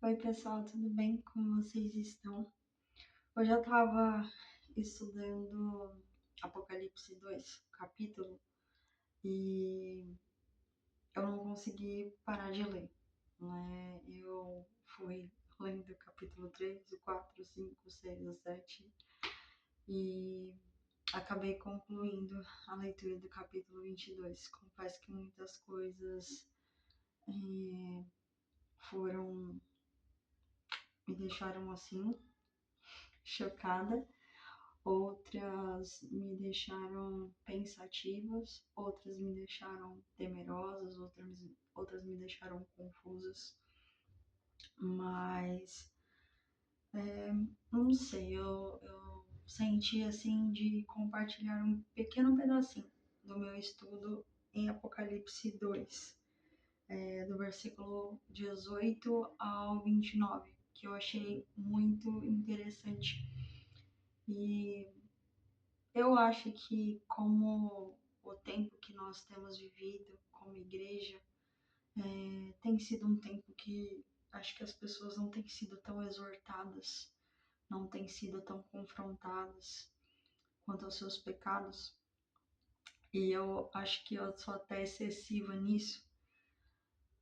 Oi, pessoal, tudo bem? Como vocês estão? Hoje eu estava estudando Apocalipse 2, capítulo, e eu não consegui parar de ler, né? Eu fui lendo o capítulo 3, o 4, o 5, o 6, o 7 e acabei concluindo a leitura do capítulo 22. Confesso que muitas coisas eh, foram, me deixaram assim, chocada. Outras me deixaram pensativas, outras me deixaram temerosas, outras me deixaram confusas, mas não sei, eu senti assim de compartilhar um pequeno pedacinho do meu estudo em Apocalipse 2, do versículo 18 ao 29, que eu achei muito interessante. E eu acho que, como o tempo que nós temos vivido como igreja, tem sido um tempo que acho que as pessoas não têm sido tão exortadas, não têm sido tão confrontadas quanto aos seus pecados. E eu acho que eu sou até excessiva nisso.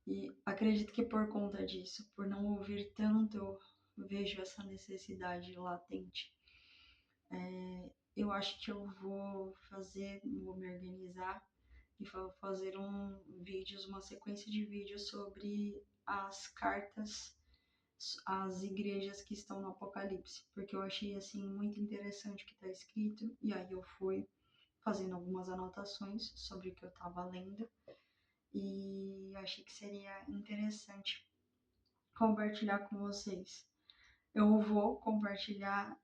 E acredito que por conta disso, por não ouvir tanto, eu vejo essa necessidade latente. Eu acho que eu vou me organizar e vou fazer uma sequência de vídeos sobre as cartas às igrejas que estão no Apocalipse, porque eu achei assim muito interessante o que está escrito e aí eu fui fazendo algumas anotações sobre o que eu estava lendo e achei que seria interessante compartilhar com vocês. Eu vou compartilhar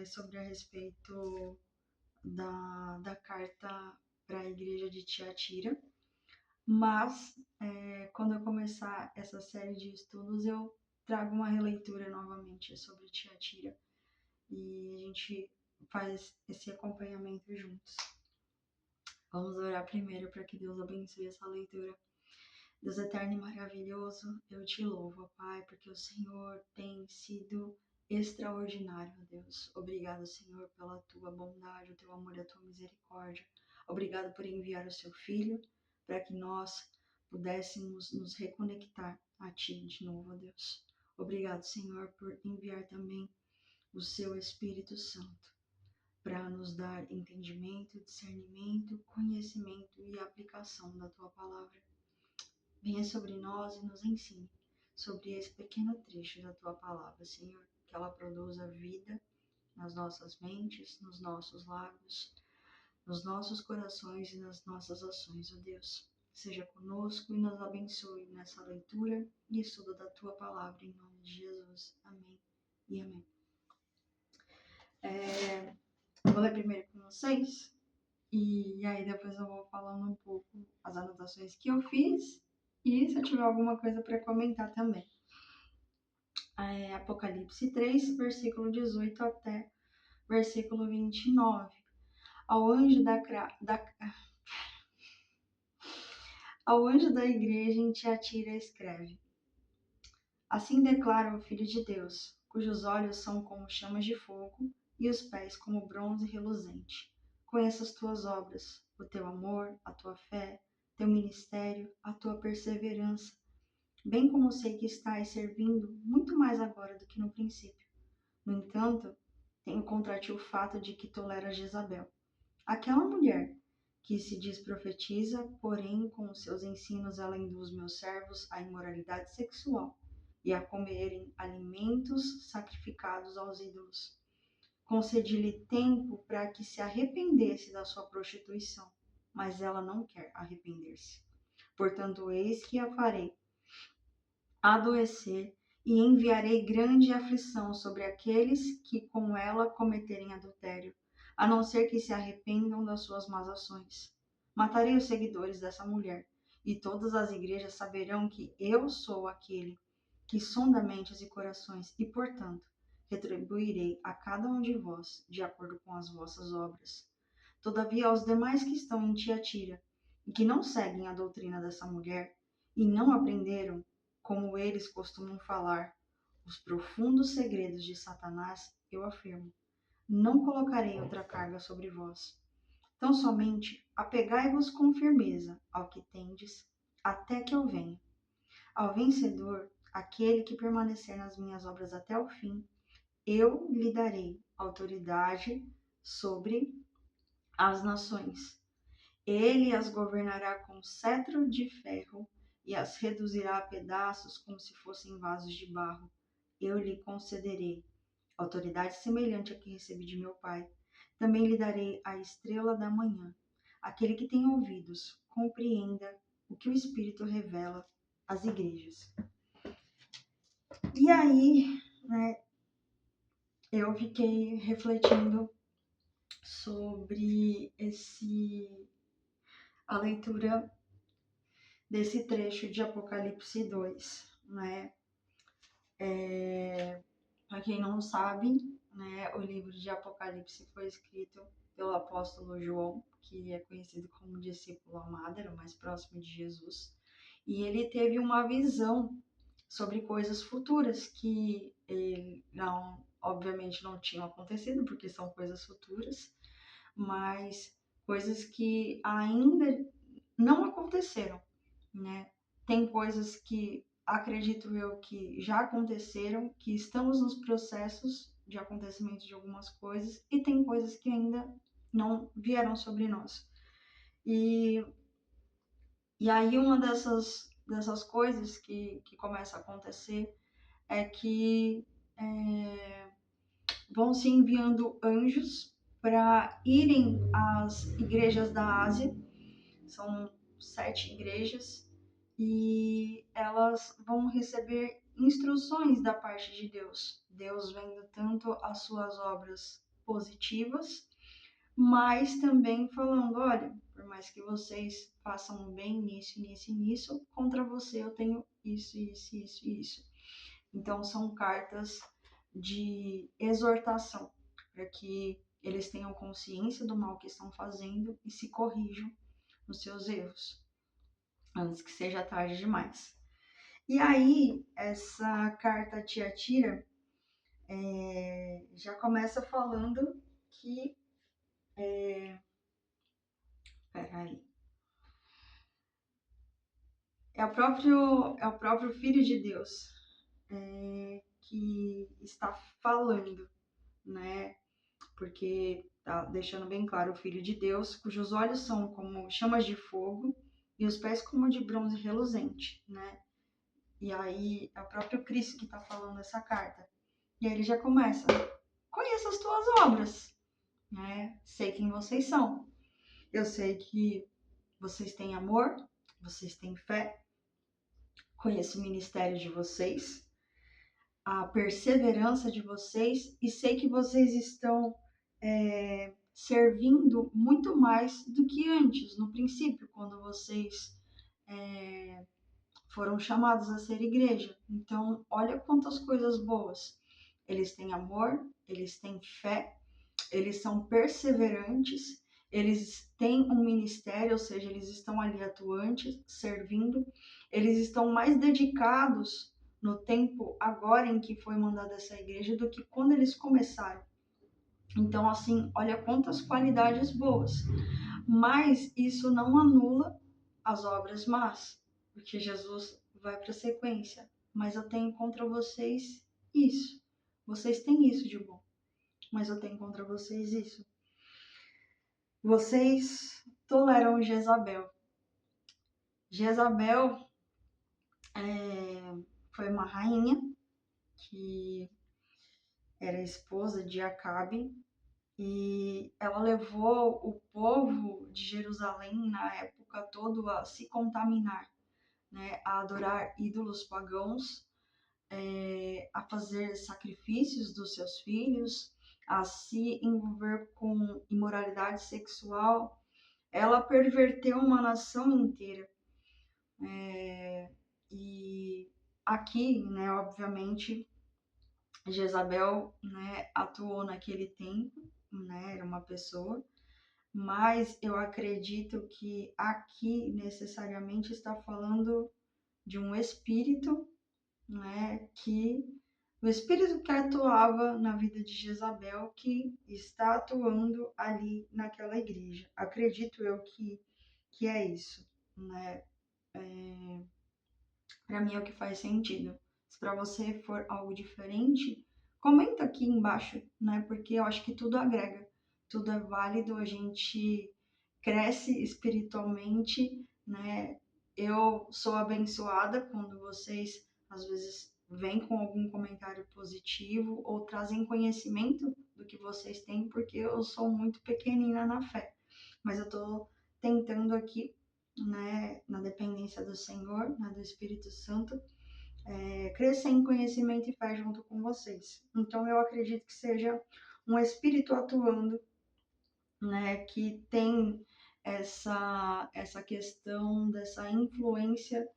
sobre a respeito da carta para a igreja de Tiatira, mas quando eu começar essa série de estudos, eu trago uma releitura novamente sobre Tiatira e a gente faz esse acompanhamento juntos. Vamos orar primeiro para que Deus abençoe essa leitura. Deus eterno e maravilhoso, eu te louvo, Pai, porque o Senhor tem sido extraordinário, Deus. Obrigado, Senhor, pela tua bondade, o teu amor e a tua misericórdia. Obrigado por enviar o seu Filho para que nós pudéssemos nos reconectar a Ti de novo, Deus. Obrigado, Senhor, por enviar também o seu Espírito Santo para nos dar entendimento, discernimento, conhecimento e aplicação da tua palavra. Venha sobre nós e nos ensine sobre esse pequeno trecho da tua palavra, Senhor, que ela produza vida nas nossas mentes, nos nossos lábios, nos nossos corações e nas nossas ações, ó Deus. Seja conosco e nos abençoe nessa leitura e estudo da tua palavra, em nome de Jesus. Amém e amém. Vou ler primeiro com vocês e aí depois eu vou falando um pouco as anotações que eu fiz e se eu tiver alguma coisa para comentar também. Apocalipse 3, versículo 18 até versículo 29. Ao anjo ao anjo da igreja em Tiatira escreve: Assim declara o Filho de Deus, cujos olhos são como chamas de fogo e os pés como bronze reluzente. Conheço as tuas obras, o teu amor, a tua fé, teu ministério, a tua perseverança, bem como sei que estás servindo muito mais agora do que no princípio. No entanto, tenho contra ti o fato de que toleras Jezabel, aquela mulher que se diz profetiza, porém com os seus ensinos ela induz meus servos à imoralidade sexual e a comerem alimentos sacrificados aos ídolos. Concedi-lhe tempo para que se arrependesse da sua prostituição, mas ela não quer arrepender-se. Portanto, eis que a farei adoecer e enviarei grande aflição sobre aqueles que com ela cometerem adultério, a não ser que se arrependam das suas más ações. Matarei os seguidores dessa mulher, e todas as igrejas saberão que eu sou aquele que sonda mentes e corações, e, portanto, retribuirei a cada um de vós de acordo com as vossas obras. Todavia, aos demais que estão em Tiatira, e que não seguem a doutrina dessa mulher, e não aprenderam como eles costumam falar, Os profundos segredos de Satanás, eu afirmo, não colocarei outra carga sobre vós. Tão somente apegai-vos com firmeza ao que tendes, até que eu venha. Ao vencedor, aquele que permanecer nas minhas obras até o fim, eu lhe darei autoridade sobre as nações. Ele as governará com cetro de ferro e as reduzirá a pedaços como se fossem vasos de barro. Eu lhe concederei autoridade semelhante à que recebi de meu Pai. Também lhe darei a estrela da manhã. Aquele que tem ouvidos, compreenda o que o Espírito revela às igrejas. E aí, né, eu fiquei refletindo sobre a leitura desse trecho de Apocalipse 2, né? Para quem não sabe, né, o livro de Apocalipse foi escrito pelo apóstolo João, que é conhecido como discípulo amado, era o mais próximo de Jesus, e ele teve uma visão sobre coisas futuras que não, obviamente não tinham acontecido, porque são coisas futuras, mas coisas que ainda não aconteceram, né? Tem coisas que acredito eu que já aconteceram, que estamos nos processos de acontecimento de algumas coisas, e tem coisas que ainda não vieram sobre nós. E aí uma dessas coisas que começa a acontecer é que vão se enviando anjos para irem às igrejas da Ásia. São 7 igrejas e elas vão receber instruções da parte de Deus. Deus vendo tanto as suas obras positivas, mas também falando, olha, por mais que vocês façam o bem nisso, nisso e nisso, contra você eu tenho isso, isso, isso e isso. Então são cartas de exortação para que eles tenham consciência do mal que estão fazendo e se corrijam nos seus erros, antes que seja tarde demais. E aí, essa carta a Tiatira já começa falando que... Peraí. É o próprio Filho de Deus que está falando, né? Porque tá deixando bem claro, o Filho de Deus, cujos olhos são como chamas de fogo e os pés como de bronze reluzente, né? E aí é o próprio Cristo que está falando essa carta. E aí ele já começa: conheço as tuas obras, né? Sei quem vocês são. Eu sei que vocês têm amor, vocês têm fé, conheço o ministério de vocês, a perseverança de vocês, e sei que vocês estão servindo muito mais do que antes, no princípio, quando vocês foram chamados a ser igreja. Então, olha quantas coisas boas. Eles têm amor, eles têm fé, eles são perseverantes, eles têm um ministério, ou seja, eles estão ali atuantes, servindo, eles estão mais dedicados no tempo agora em que foi mandada essa igreja do que quando eles começaram. Então, assim, olha quantas qualidades boas. Mas isso não anula as obras más, porque Jesus vai para a sequência. Mas eu tenho contra vocês isso. Vocês têm isso de bom, mas eu tenho contra vocês isso. Vocês toleram Jezabel. Jezabel foi uma rainha que era esposa de Acabe, e ela levou o povo de Jerusalém na época todo a se contaminar, né, a adorar ídolos pagãos, a fazer sacrifícios dos seus filhos, a se envolver com imoralidade sexual. Ela perverteu uma nação inteira. E aqui, né, obviamente, Jezabel, né, atuou naquele tempo, né, era uma pessoa, mas eu acredito que aqui necessariamente está falando de um espírito, né, que o espírito que atuava na vida de Jezabel que está atuando ali naquela igreja. Acredito eu que é isso, né? Para mim é o que faz sentido. Se para você for algo diferente, comenta aqui embaixo, né? Porque eu acho que tudo agrega, tudo é válido, a gente cresce espiritualmente, né? Eu sou abençoada quando vocês às vezes vêm com algum comentário positivo ou trazem conhecimento do que vocês têm, porque eu sou muito pequenina na fé. Mas eu tô tentando aqui, né, na dependência do Senhor, né, do Espírito Santo, crescer em conhecimento e fé junto com vocês. Então eu acredito que seja um espírito atuando, né, que tem essa questão dessa influência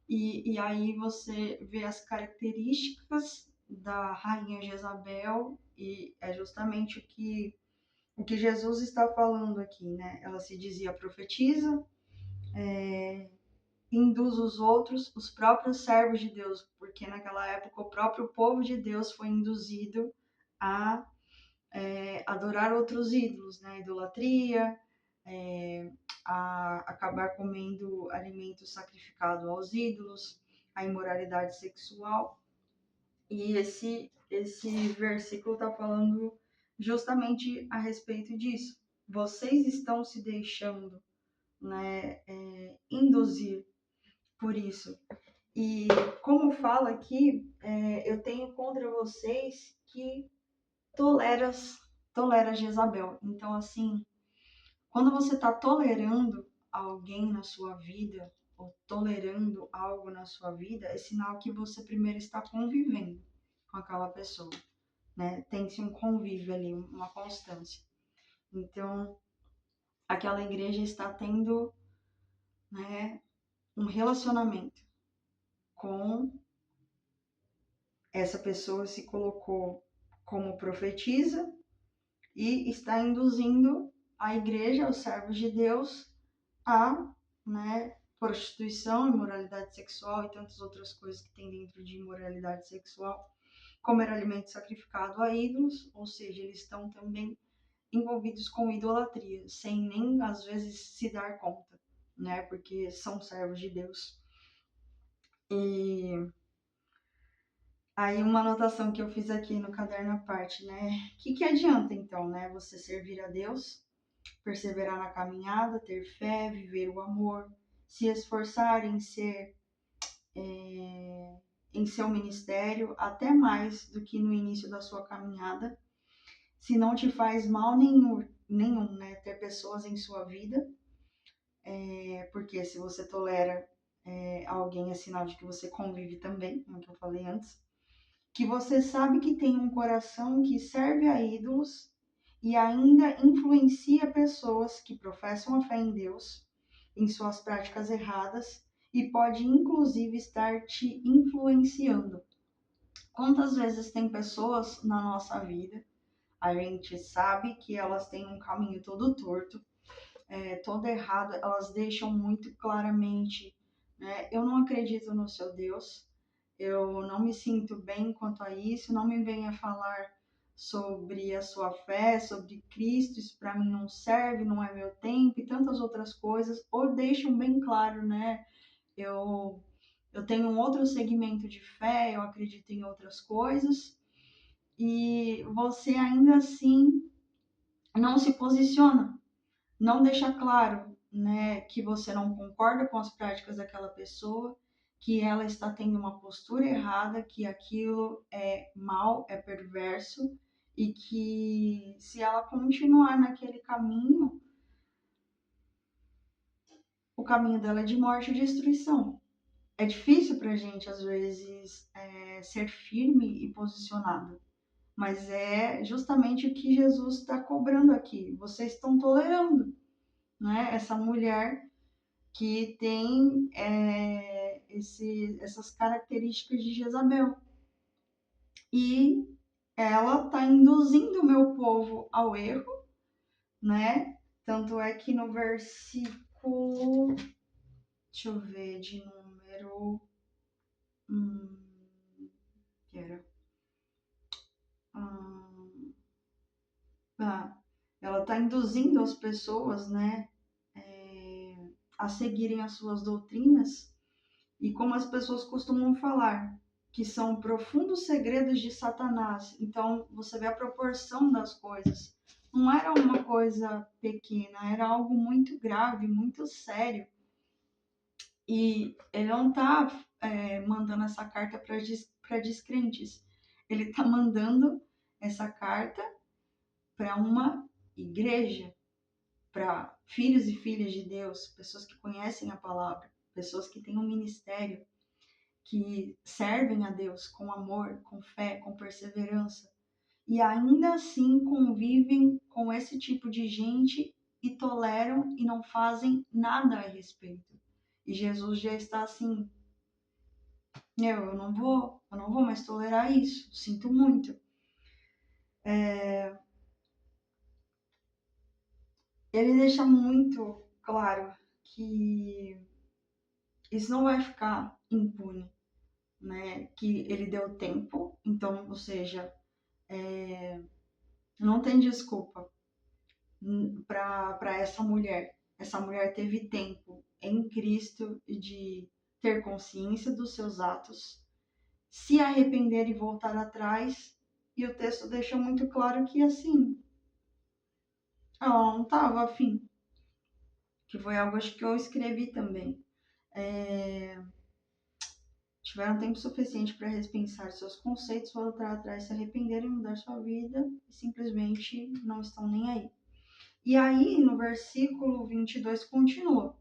e aí você vê as características da rainha Jezabel e é justamente o que Jesus está falando aqui, né? Ela se dizia profetiza, induz os outros, os próprios servos de Deus, porque naquela época o próprio povo de Deus foi induzido a adorar outros ídolos, né? Idolatria, a acabar comendo alimentos sacrificados aos ídolos, a imoralidade sexual. E esse versículo está falando justamente a respeito disso. Vocês estão se deixando, né, induzir por isso. E como fala aqui, eu tenho contra vocês que tolera Jezabel. Então, assim, quando você está tolerando alguém na sua vida, ou tolerando algo na sua vida, é sinal que você primeiro está convivendo com aquela pessoa, né? Tem-se um convívio ali, uma constância. Então, aquela igreja está tendo, né, um relacionamento com essa pessoa, se colocou como profetisa e está induzindo a igreja, os servos de Deus, a, né, prostituição, imoralidade sexual e tantas outras coisas que tem dentro de imoralidade sexual, comer alimento sacrificado a ídolos, ou seja, eles estão também envolvidos com idolatria, sem nem às vezes se dar conta, né, porque são servos de Deus. E aí uma anotação que eu fiz aqui no caderno à parte, né, que adianta então, né, você servir a Deus, perseverar na caminhada, ter fé, viver o amor, se esforçar em seu ministério, até mais do que no início da sua caminhada, se não te faz mal nenhum, né, ter pessoas em sua vida, porque se você tolera alguém é sinal de que você convive também, como eu falei antes, que você sabe que tem um coração que serve a ídolos e ainda influencia pessoas que professam a fé em Deus em suas práticas erradas e pode inclusive estar te influenciando. Quantas vezes tem pessoas na nossa vida, a gente sabe que elas têm um caminho todo torto, todo errado, elas deixam muito claramente, né? Eu não acredito no seu Deus, eu não me sinto bem quanto a isso, não me venha falar sobre a sua fé, sobre Cristo, isso para mim não serve, não é meu tempo e tantas outras coisas, ou deixam bem claro, né? Eu, eu tenho um outro segmento de fé, eu acredito em outras coisas, e você ainda assim não se posiciona, não deixa claro, né, que você não concorda com as práticas daquela pessoa, que ela está tendo uma postura errada, que aquilo é mal, é perverso e que se ela continuar naquele caminho, o caminho dela é de morte e destruição. É difícil para a gente, às vezes, ser firme e posicionado, mas é justamente o que Jesus está cobrando aqui. Vocês estão tolerando, né, essa mulher que tem essas características de Jezabel. E ela está induzindo o meu povo ao erro, né? Tanto é que no versículo, deixa eu ver, de número, que era? induzindo as pessoas, né, a seguirem as suas doutrinas, e como as pessoas costumam falar, que são profundos segredos de Satanás. Então, você vê a proporção das coisas. Não era uma coisa pequena, era algo muito grave, muito sério. E ele não está mandando essa carta para descrentes. Ele está mandando essa carta para uma igreja, para filhos e filhas de Deus, pessoas que conhecem a palavra, pessoas que têm um ministério, que servem a Deus com amor, com fé, com perseverança, e ainda assim convivem com esse tipo de gente e toleram e não fazem nada a respeito. E Jesus já está assim: eu não vou mais tolerar isso, sinto muito. Ele deixa muito claro que isso não vai ficar impune, né? Que ele deu tempo, então, ou seja, não tem desculpa para essa mulher. Essa mulher teve tempo em Cristo de ter consciência dos seus atos, se arrepender e voltar atrás. E o texto deixa muito claro que assim, ela não estava afim. Que foi algo, acho que eu escrevi também. Tiveram tempo suficiente para repensar seus conceitos, voltar atrás, se arrepender e mudar sua vida, e simplesmente não estão nem aí. E aí, no versículo 22, continua.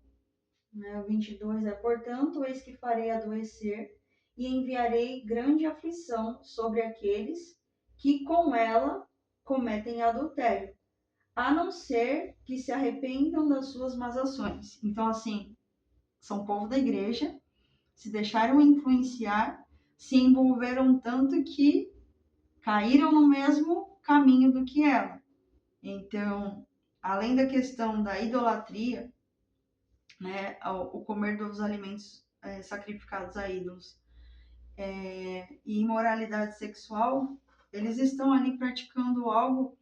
O 22 é: portanto, eis que farei adoecer e enviarei grande aflição sobre aqueles que com ela cometem adultério, a não ser que se arrependam das suas más ações. Então, assim, são povo da igreja, se deixaram influenciar, se envolveram tanto que caíram no mesmo caminho do que ela. Então, além da questão da idolatria, né, o comer dos alimentos sacrificados a ídolos, e imoralidade sexual, eles estão ali praticando algo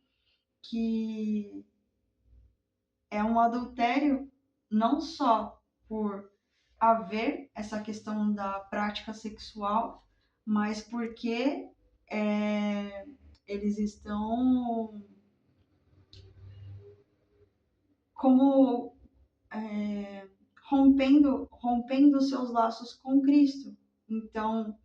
que é um adultério, não só por haver essa questão da prática sexual, mas porque eles estão como rompendo seus laços com Cristo. Então,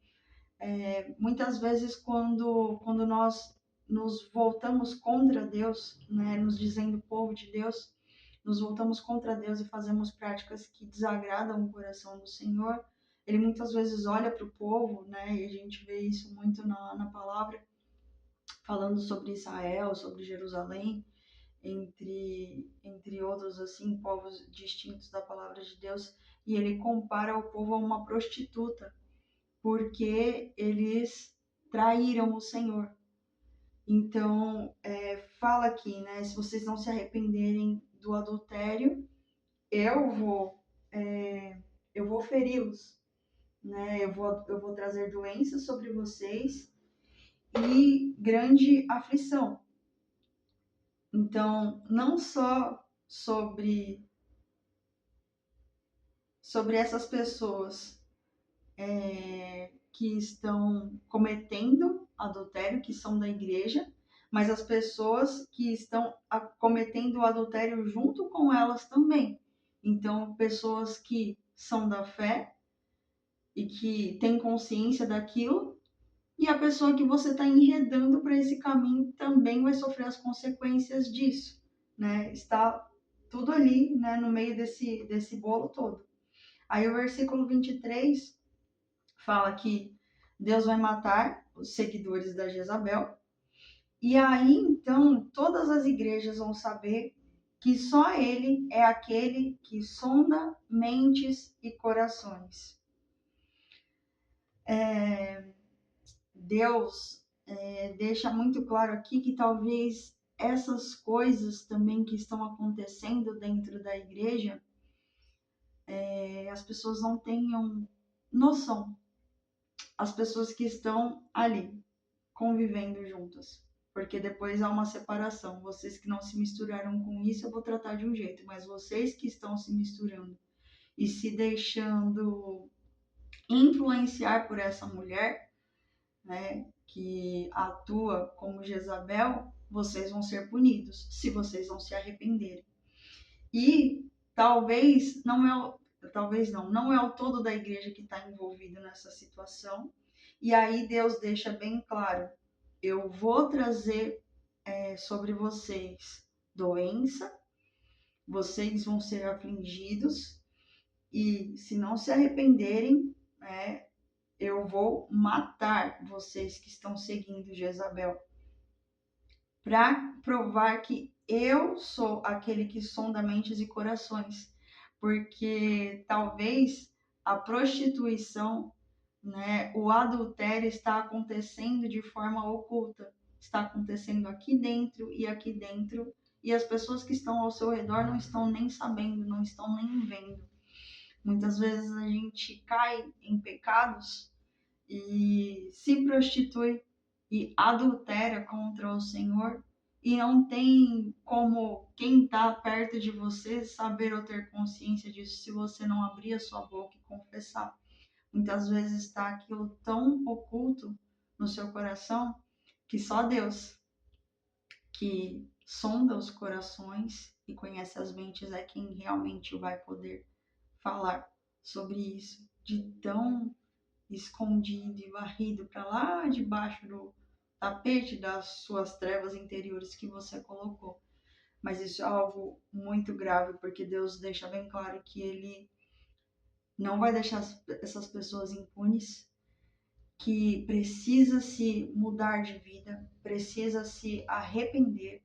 muitas vezes quando nós nos voltamos contra Deus, né, nos dizendo povo de Deus, nos voltamos contra Deus e fazemos práticas que desagradam o coração do Senhor, ele muitas vezes olha para o povo, né, e a gente vê isso muito na palavra, falando sobre Israel, sobre Jerusalém, entre outros assim povos distintos da palavra de Deus, e ele compara o povo a uma prostituta, porque eles traíram o Senhor. Então, fala aqui, né? Se vocês não se arrependerem do adultério, eu vou feri-los, né? Eu vou trazer doenças sobre vocês e grande aflição. Então, não só sobre essas pessoas que estão cometendo adultério, que são da igreja, mas as pessoas que estão cometendo o adultério junto com elas também. Então, pessoas que são da fé e que têm consciência daquilo, e a pessoa que você está enredando para esse caminho também vai sofrer as consequências disso, né? Está tudo ali, né, no meio desse bolo todo. Aí o versículo 23 fala que Deus vai matar os seguidores da Jezabel. E aí, então, todas as igrejas vão saber que só ele é aquele que sonda mentes e corações. Deus deixa muito claro aqui que talvez essas coisas também que estão acontecendo dentro da igreja, as pessoas não tenham noção. As pessoas que estão ali, convivendo juntas. porque depois há uma separação. Vocês que não se misturaram com isso, eu vou tratar de um jeito, mas vocês que estão se misturando e se deixando influenciar por essa mulher, né, que atua como Jezabel, vocês vão ser punidos se vocês não se arrependerem. E não é o todo da igreja que está envolvido nessa situação. E aí Deus deixa bem claro: eu vou trazer sobre vocês doença, vocês vão ser afligidos, e se não se arrependerem, eu vou matar vocês que estão seguindo Jezabel, para provar que eu sou aquele que sonda mentes e corações, porque talvez a prostituição, né, o adultério está acontecendo de forma oculta, está acontecendo aqui dentro, e as pessoas que estão ao seu redor não estão nem sabendo, não estão nem vendo. Muitas vezes a gente cai em pecados e se prostitui e adultera contra o Senhor, e não tem como quem está perto de você saber ou ter consciência disso se você não abrir a sua boca e confessar. Muitas vezes está aquilo tão oculto no seu coração que só Deus, que sonda os corações e conhece as mentes, é quem realmente vai poder falar sobre isso, de tão escondido e varrido para lá debaixo do tapete das suas trevas interiores que você colocou. Mas isso é algo muito grave, porque Deus deixa bem claro que Ele não vai deixar essas pessoas impunes, que precisa se mudar de vida, precisa se arrepender,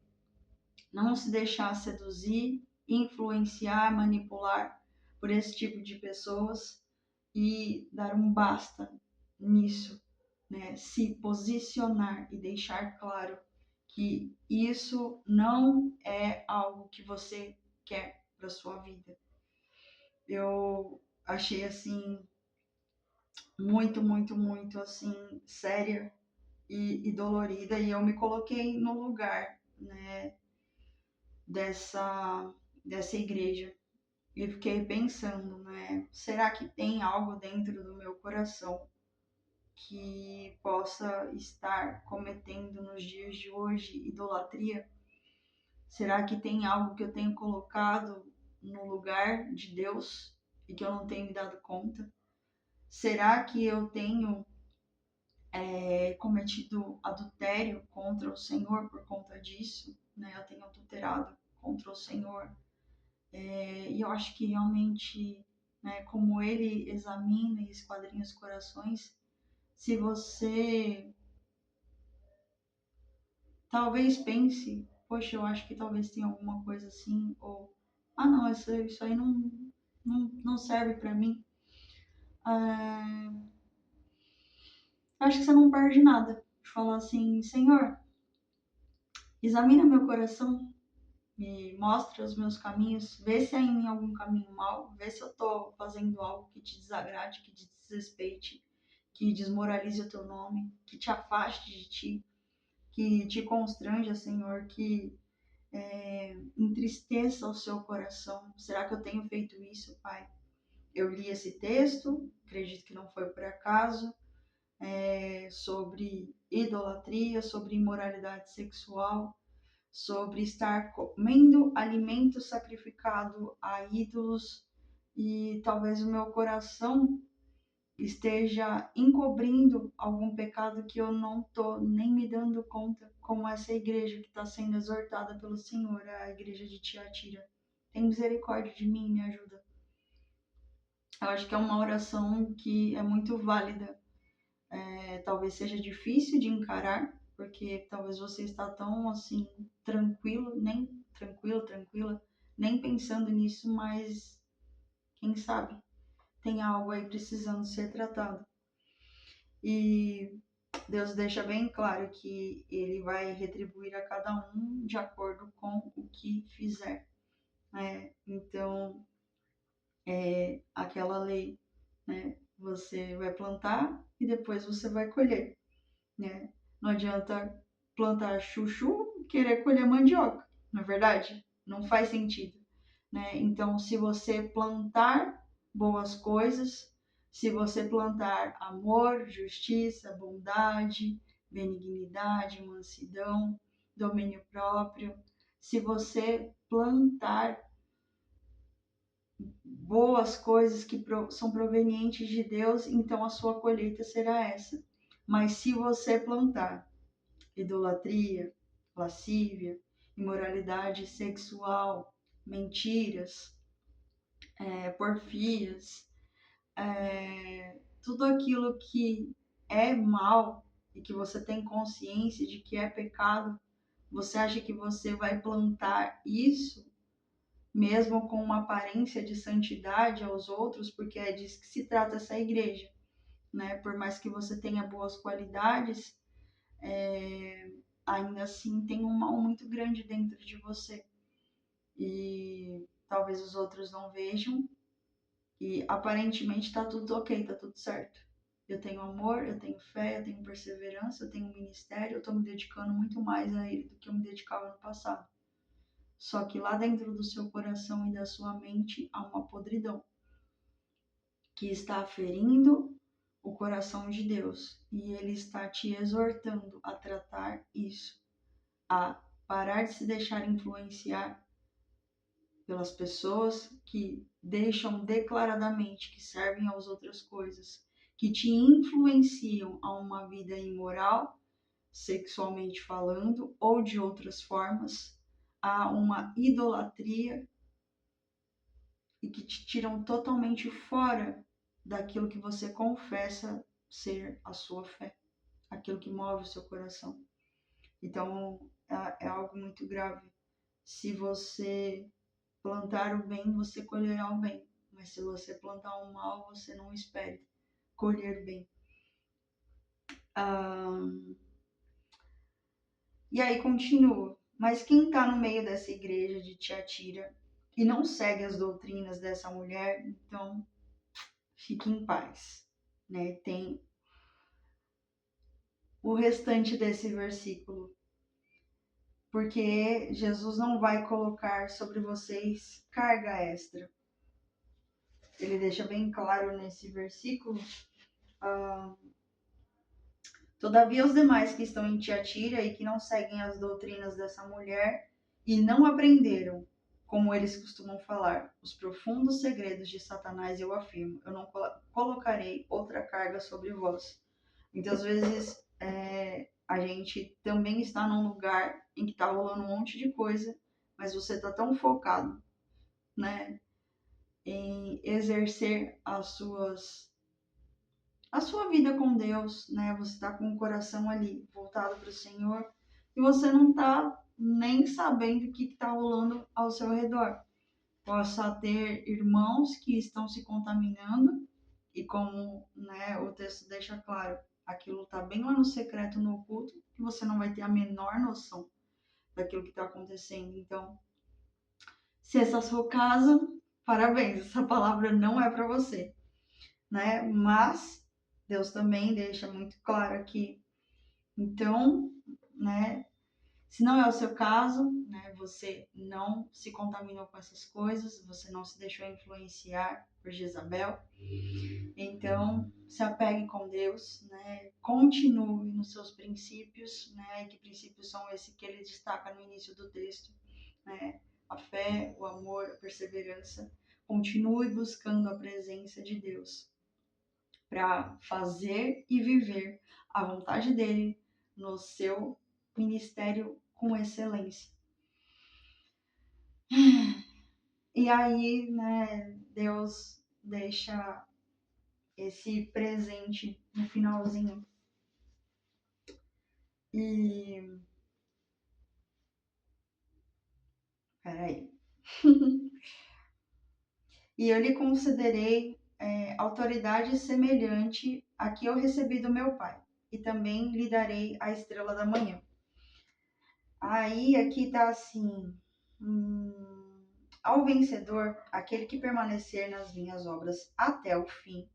não se deixar seduzir, influenciar, manipular por esse tipo de pessoas e dar um basta nisso, né? Se posicionar e deixar claro que isso não é algo que você quer para sua vida. Eu achei assim muito, muito, muito assim séria e dolorida, e eu me coloquei no lugar, né, dessa igreja. E fiquei pensando, né? Será que tem algo dentro do meu coração que possa estar cometendo nos dias de hoje idolatria? Será que tem algo que eu tenho colocado no lugar de Deus e que eu não tenho me dado conta? Será que eu tenho cometido adultério contra o Senhor por conta disso? Né? Eu tenho adulterado contra o Senhor. E eu acho que realmente, né, como Ele examina e esquadrinha os corações, se você talvez pense, poxa, eu acho que talvez tenha alguma coisa assim, ou, não, isso aí não serve para mim. Acho que você não perde nada. Falar assim, Senhor, examina meu coração, me mostra os meus caminhos, vê se há em mim algum caminho mau, vê se eu estou fazendo algo que te desagrade, que te desrespeite, que desmoralize o teu nome, que te afaste de ti, que te constranja, Senhor, que entristeça o seu coração. Será que eu tenho feito isso, Pai? Eu li esse texto, acredito que não foi por acaso, sobre idolatria, sobre imoralidade sexual, sobre estar comendo alimento sacrificado a ídolos, e talvez o meu coração esteja encobrindo algum pecado que eu não estou nem me dando conta, como essa igreja que está sendo exortada pelo Senhor, a igreja de Tiatira. Tem misericórdia de mim, me ajuda. Eu acho que é uma oração que é muito válida. Talvez seja difícil de encarar, porque talvez você está tão assim tranquila, nem pensando nisso, mas quem sabe tem algo aí precisando ser tratado. E Deus deixa bem claro que Ele vai retribuir a cada um de acordo com o que fizer. Então, aquela lei, né? Você vai plantar e depois você vai colher, né? Não adianta plantar chuchu e querer colher mandioca, não é verdade? Não faz sentido, né? Então, se você plantar boas coisas, se você plantar amor, justiça, bondade, benignidade, mansidão, domínio próprio, se você plantar boas coisas que são provenientes de Deus, então a sua colheita será essa. Mas se você plantar idolatria, lascívia, imoralidade sexual, mentiras, porfias, tudo aquilo que é mal e que você tem consciência de que é pecado, você acha que você vai plantar isso mesmo com uma aparência de santidade aos outros, porque é disso que se trata essa igreja, né? Por mais que você tenha boas qualidades, ainda assim tem um mal muito grande dentro de você. E talvez os outros não vejam, e aparentemente está tudo ok, está tudo certo. Eu tenho amor, eu tenho fé, eu tenho perseverança, eu tenho um ministério, eu estou me dedicando muito mais a ele do que eu me dedicava no passado. Só que lá dentro do seu coração e da sua mente há uma podridão que está ferindo o coração de Deus. E Ele está te exortando a tratar isso, a parar de se deixar influenciar pelas pessoas que deixam declaradamente que servem às outras coisas, que te influenciam a uma vida imoral, sexualmente falando, ou de outras formas, a uma idolatria e que te tiram totalmente fora daquilo que você confessa ser a sua fé, aquilo que move o seu coração. Então, é algo muito grave. Se você plantar o bem, você colherá o bem. Mas se você plantar o mal, você não espere colher bem. E aí continua. Mas quem está no meio dessa igreja de Tiatira e não segue as doutrinas dessa mulher, então fique em paz. Né? Tem o restante desse versículo. Porque Jesus não vai colocar sobre vocês carga extra. Ele deixa bem claro nesse versículo. Todavia, os demais que estão em Tiatira e que não seguem as doutrinas dessa mulher e não aprenderam, como eles costumam falar, os profundos segredos de Satanás, eu afirmo, eu não colocarei outra carga sobre vós. Muitas vezes a gente também está num lugar em que está rolando um monte de coisa, mas você está tão focado, né, em exercer a sua vida com Deus, né? Você está com o coração ali voltado para o Senhor e você não está nem sabendo o que está rolando ao seu redor. Possa ter irmãos que estão se contaminando e como, né, o texto deixa claro, aquilo está bem lá no secreto, no oculto, que você não vai ter a menor noção daquilo que está acontecendo. Então, se esse é o seu caso, parabéns, essa palavra não é para você, né? Mas Deus também deixa muito claro aqui. Então, né, se não é o seu caso, né, você não se contaminou com essas coisas, você não se deixou influenciar por Jezabel, então se apegue com Deus, né, continue nos seus princípios, né, que princípios são esses que ele destaca no início do texto, né, a fé, o amor, a perseverança, continue buscando a presença de Deus para fazer e viver a vontade dele no seu ministério com excelência. E aí, né, Deus deixa esse presente no finalzinho. E peraí. E eu lhe considerei autoridade semelhante a que eu recebi do meu pai, e também lhe darei a estrela da manhã. Aí aqui tá assim, ao vencedor, aquele que permanecer nas minhas obras até o fim,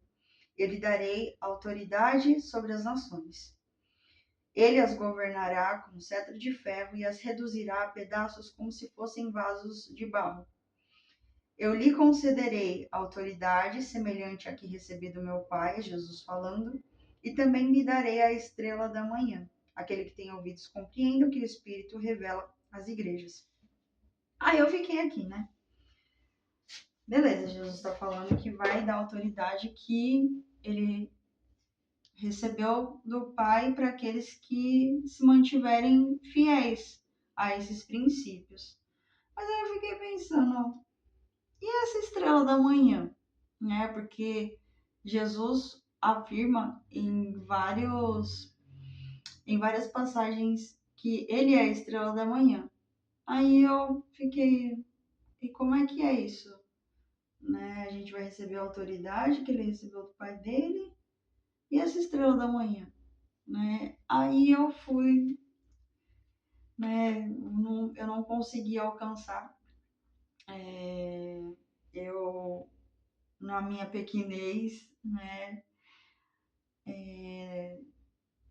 eu lhe darei autoridade sobre as nações. Ele as governará com cetro de ferro e as reduzirá a pedaços como se fossem vasos de barro. Eu lhe concederei autoridade semelhante à que recebi do meu Pai, Jesus falando, e também lhe darei a estrela da manhã. Aquele que tem ouvidos compreenda o que o Espírito revela às igrejas. Aí eu fiquei aqui, né? Beleza, Jesus está falando que vai dar autoridade que ele recebeu do Pai para aqueles que se mantiverem fiéis a esses princípios. Mas aí eu fiquei pensando, e essa estrela da manhã? Né? Porque Jesus afirma em várias passagens que ele é a estrela da manhã. Aí eu fiquei, e como é que é isso? Né? A gente vai receber a autoridade que ele recebeu do pai dele e essa estrela da manhã, né? Aí eu fui, né? Eu não consegui alcançar. Eu, na minha pequenez, né?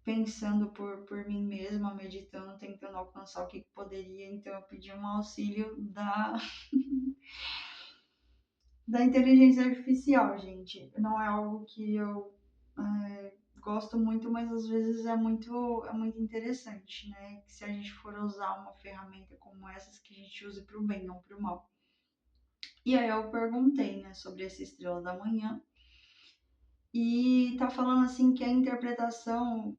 Pensando por mim mesma, meditando, tentando alcançar o que poderia, então eu pedi um auxílio da inteligência artificial, gente. Não é algo que eu gosto muito, mas às vezes é muito interessante, né? Que se a gente for usar uma ferramenta como essas, que a gente use para o bem, não para o mal. E aí eu perguntei, né, sobre essa estrela da manhã, e tá falando assim que a interpretação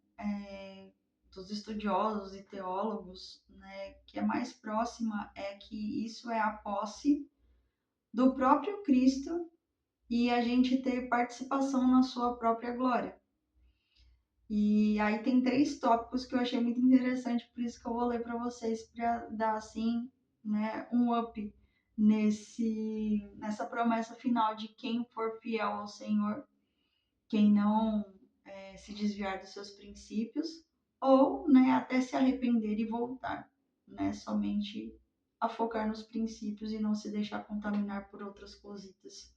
dos estudiosos e teólogos, né, que é mais próxima é que isso é a posse do próprio Cristo e a gente ter participação na sua própria glória. E aí tem 3 tópicos que eu achei muito interessante, por isso que eu vou ler para vocês para dar assim, né, um up nessa promessa final de quem for fiel ao Senhor, quem não se desviar dos seus princípios, ou, né, até se arrepender e voltar, né, somente a focar nos princípios e não se deixar contaminar por outras cositas.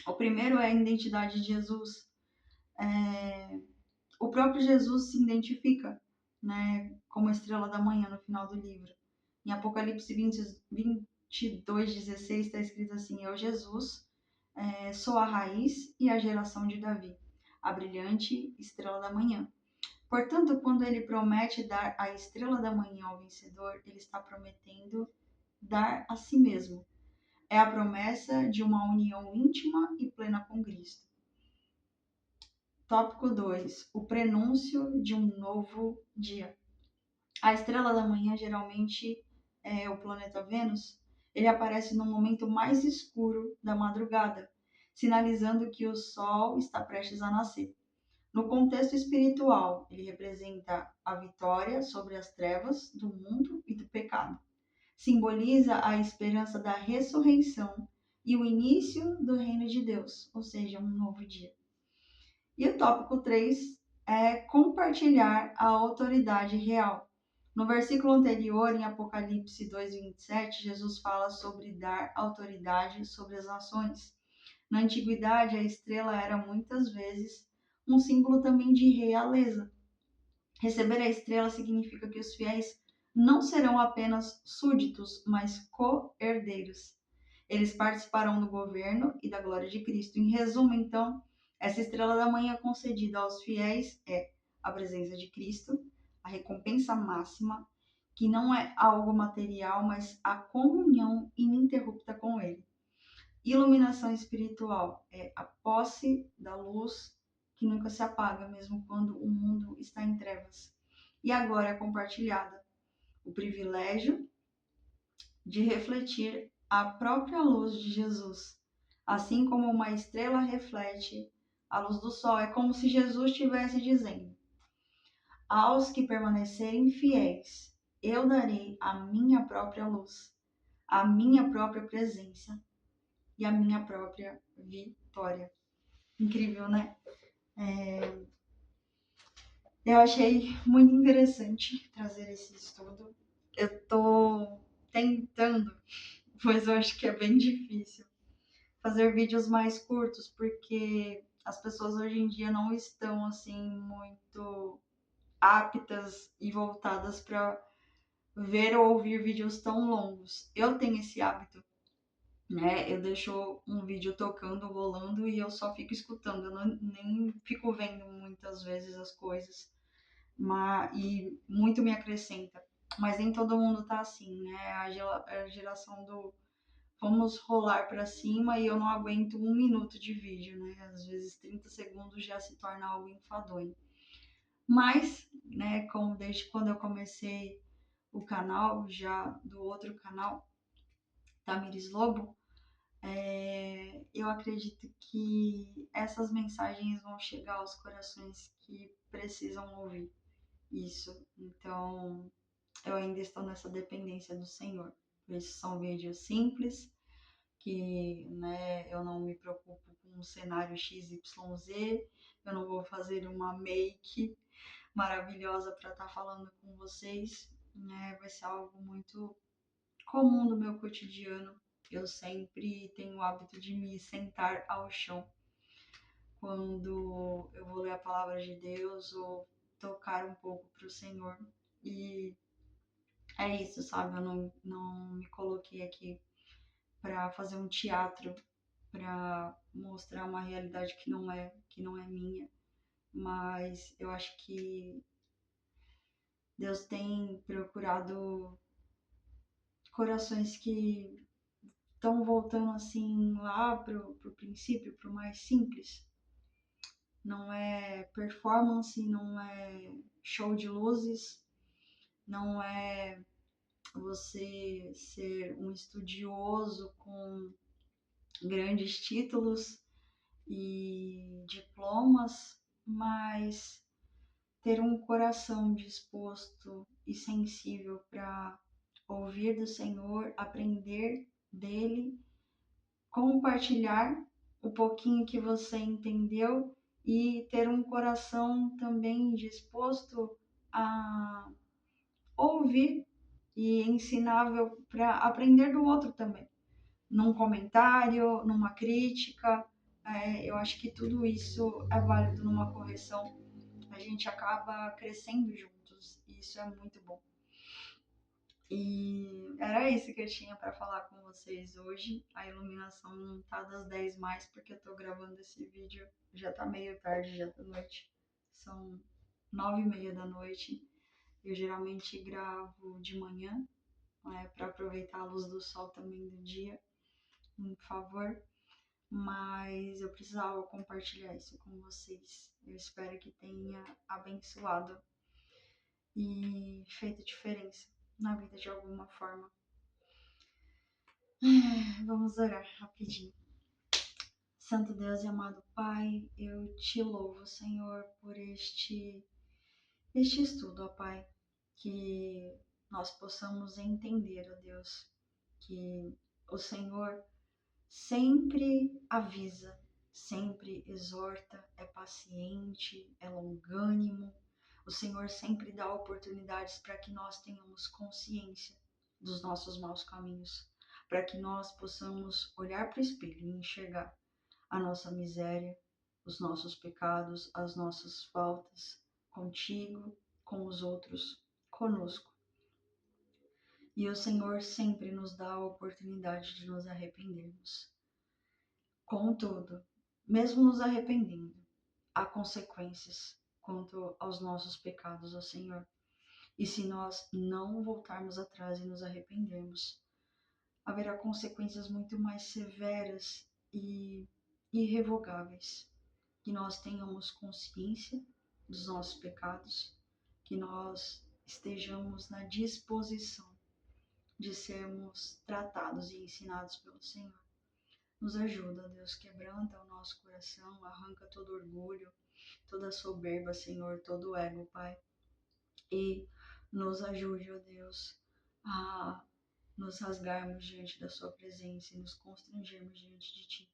O primeiro é a identidade de Jesus. O próprio Jesus se identifica, né, como a estrela da manhã no final do livro. Em Apocalipse 22:16 está escrito assim: Eu, Jesus, sou a raiz e a geração de Davi, a brilhante estrela da manhã. Portanto, quando ele promete dar a estrela da manhã ao vencedor, ele está prometendo dar a si mesmo. É a promessa de uma união íntima e plena com Cristo. Tópico 2. O prenúncio de um novo dia. A estrela da manhã, geralmente é o planeta Vênus, ele aparece no momento mais escuro da madrugada, sinalizando que o Sol está prestes a nascer. No contexto espiritual, ele representa a vitória sobre as trevas do mundo e do pecado. Simboliza a esperança da ressurreição e o início do reino de Deus, ou seja, um novo dia. E o tópico 3 é compartilhar a autoridade real. No versículo anterior, em Apocalipse 2:27, Jesus fala sobre dar autoridade sobre as nações. Na antiguidade, a estrela era muitas vezes um símbolo também de realeza. Receber a estrela significa que os fiéis não serão apenas súditos, mas co-herdeiros. Eles participarão do governo e da glória de Cristo. Em resumo, então, essa estrela da manhã concedida aos fiéis é a presença de Cristo, a recompensa máxima, que não é algo material, mas a comunhão ininterrupta com Ele. Iluminação espiritual é a posse da luz que nunca se apaga, mesmo quando o mundo está em trevas. E a glória compartilhada, o privilégio de refletir a própria luz de Jesus. Assim como uma estrela reflete a luz do sol, é como se Jesus estivesse dizendo: aos que permanecerem fiéis, eu darei a minha própria luz, a minha própria presença e a minha própria vitória. Incrível, né? Eu achei muito interessante trazer esse estudo. Eu tô tentando, mas eu acho que é bem difícil, fazer vídeos mais curtos, porque as pessoas hoje em dia não estão assim muito aptas e voltadas para ver ou ouvir vídeos tão longos. Eu tenho esse hábito, né? Eu deixo um vídeo tocando, rolando e eu só fico escutando, eu nem fico vendo muitas vezes as coisas, e muito me acrescenta. Mas nem todo mundo tá assim, né? A geração do vamos rolar para cima e eu não aguento um minuto de vídeo, né? Às vezes 30 segundos já se torna algo enfadonho. Mas, né, como desde quando eu comecei o canal, já do outro canal, Tamires Lobo, eu acredito que essas mensagens vão chegar aos corações que precisam ouvir isso. Então, eu ainda estou nessa dependência do Senhor. Por isso são vídeos simples, que, né, eu não me preocupo com um cenário XYZ, eu não vou fazer uma make maravilhosa para estar falando com vocês, né? Vai ser algo muito comum do meu cotidiano. Eu sempre tenho o hábito de me sentar ao chão quando eu vou ler a palavra de Deus ou tocar um pouco para o Senhor. E é isso, sabe? Eu não me coloquei aqui para fazer um teatro, para mostrar uma realidade que não é minha, mas eu acho que Deus tem procurado corações que estão voltando assim lá pro princípio, pro mais simples. Não é performance, não é show de luzes, não é você ser um estudioso com grandes títulos e diplomas, mas ter um coração disposto e sensível para ouvir do Senhor, aprender dele, compartilhar o pouquinho que você entendeu e ter um coração também disposto a ouvir e ensinável para aprender do outro também. Num comentário, numa crítica, eu acho que tudo isso é válido numa correção. A gente acaba crescendo juntos e isso é muito bom. E era isso que eu tinha para falar com vocês hoje. A iluminação não tá das 10 mais porque eu tô gravando esse vídeo, já tá meio tarde, já da noite. São 9:30 da noite. Eu geralmente gravo de manhã, né, para aproveitar a luz do sol também do dia, por favor. Mas eu precisava compartilhar isso com vocês. Eu espero que tenha abençoado e feito diferença na vida de alguma forma. Vamos orar rapidinho. Santo Deus e amado Pai, eu te louvo, Senhor, por este estudo, ó Pai, que nós possamos entender, ó Deus, que o Senhor sempre avisa, sempre exorta, é paciente, é longânimo. O Senhor sempre dá oportunidades para que nós tenhamos consciência dos nossos maus caminhos, para que nós possamos olhar para o espelho e enxergar a nossa miséria, os nossos pecados, as nossas faltas contigo, com os outros, conosco. E o Senhor sempre nos dá a oportunidade de nos arrependermos. Contudo, mesmo nos arrependendo, há consequências quanto aos nossos pecados, ó Senhor. E se nós não voltarmos atrás e nos arrependermos, haverá consequências muito mais severas e irrevogáveis. Que nós tenhamos consciência dos nossos pecados, que nós estejamos na disposição de sermos tratados e ensinados pelo Senhor. Nos ajuda, Deus, quebranta o nosso coração, arranca todo orgulho, toda soberba, Senhor, todo ego, Pai. E nos ajude, ó Deus, a nos rasgarmos diante da Sua presença e nos constrangermos diante de Ti,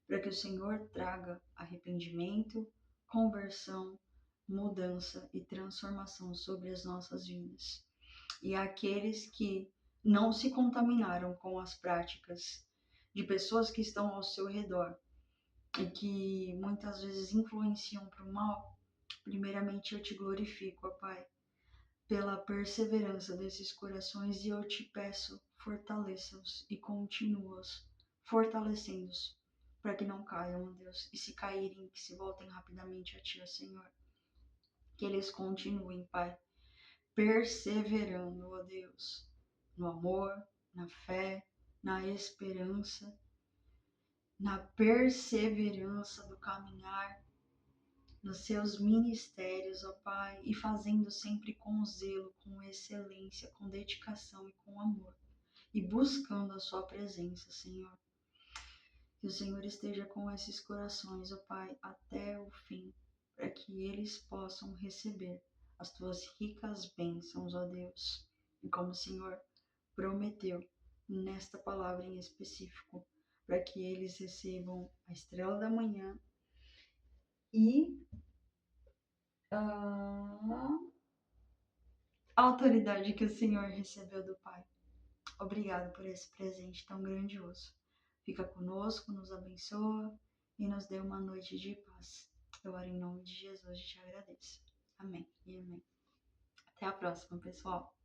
para que o Senhor traga arrependimento, conversão, mudança e transformação sobre as nossas vidas. E aqueles que não se contaminaram com as práticas de pessoas que estão ao seu redor e que muitas vezes influenciam para o mal, Primeiramente, eu te glorifico, ó Pai, pela perseverança desses corações e eu te peço, fortaleça-os e continua-os fortalecendo-os, para que não caiam, ó Deus, e se caírem, que se voltem rapidamente a Ti, ó Senhor. Que eles continuem, Pai, perseverando, ó Deus, no amor, na fé, na esperança, na perseverança do caminhar, nos seus ministérios, ó Pai, e fazendo sempre com zelo, com excelência, com dedicação e com amor, e buscando a sua presença, Senhor. Que o Senhor esteja com esses corações, ó Pai, até o fim, para que eles possam receber as tuas ricas bênçãos, ó Deus. E como o Senhor prometeu nesta palavra em específico, para que eles recebam a estrela da manhã e a autoridade que o Senhor recebeu do Pai. Obrigado por esse presente tão grandioso. Fica conosco, nos abençoa e nos dê uma noite de paz. Eu oro em nome de Jesus e te agradeço. Amém e amém. Até a próxima, pessoal.